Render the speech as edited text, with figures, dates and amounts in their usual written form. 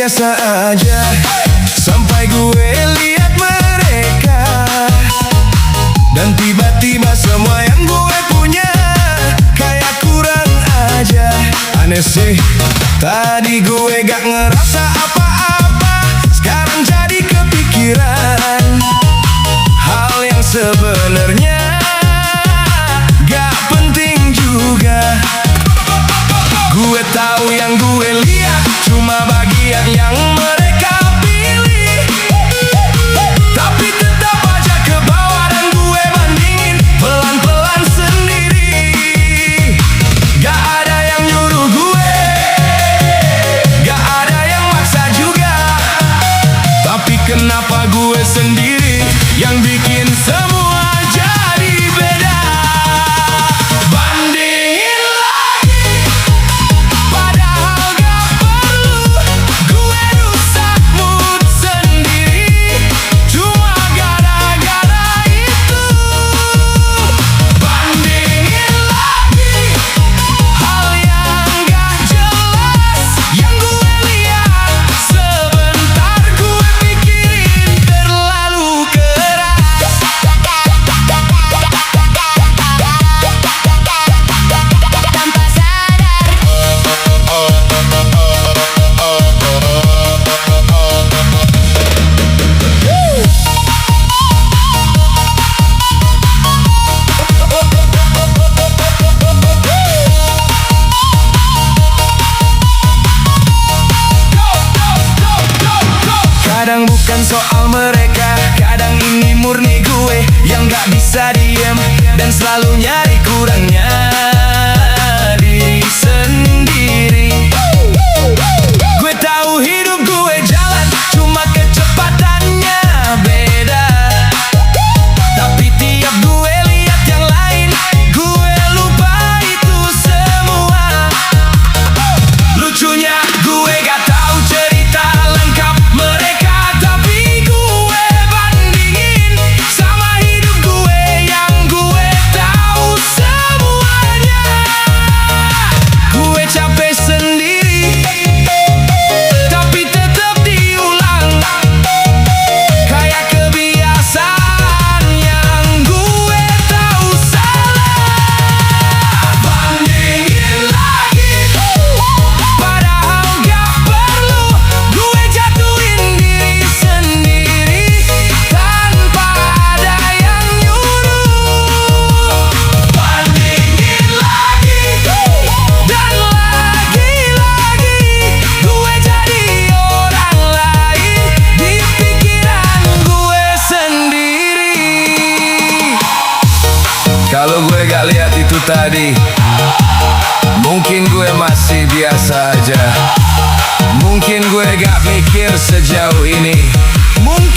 biasa aja sampai gue lihat mereka, dan tiba-tiba semua yang gue punya kayak kurang aja. Aneh sih, tadi gue gak ngerasa apa-apa, sekarang jadi kepikiran hal yang sebenarnya gak penting juga. Gue tahu yang gue lihat cuma bagian yang mereka pilih, tapi tetap aja ke bawah dan gue bandingin pelan-pelan sendiri. Gak ada yang nyuruh gue, gak ada yang maksa juga, tapi kenapa gue sendiri yang bikin semua jadi beda. Bandingin lagi, padahal gak perlu. Gue rusak mood sendiri cuma gara-gara itu. Bandingin lagi hal yang gak jelas yang gue lihat sebentar, gue pikirin terlalu keras. Tanpa sadar, Kadang bukan soal mereka, kadang ini murni gue yang gak bisa diem dan selalu nyari kurangnya diri sendiri. Gue tahu hidup gue jalan, cuma kecepatannya beda, tapi tiap gue lihat yang lain, gue lupa itu semua. Lucunya gue gak tahu cerita lengkap mereka, tapi gue bandingin sama hidup gue yang gue tahu semuanya. Gue capek sendiri, tapi tetap diulang, kayak kebiasaan yang gue tahu salah. Bandingin lagi, padahal gak perlu. Gue jatuhin diri sendiri tanpa ada yang nyuruh. Bandingin lagi, dan lagi-lagi gue jadi orang lain di pikiran gue sendiri. Kalau gue gak lihat itu tadi, mungkin gue masih biasa aja. Mungkin gue gak mikir sejauh ini. Mungkin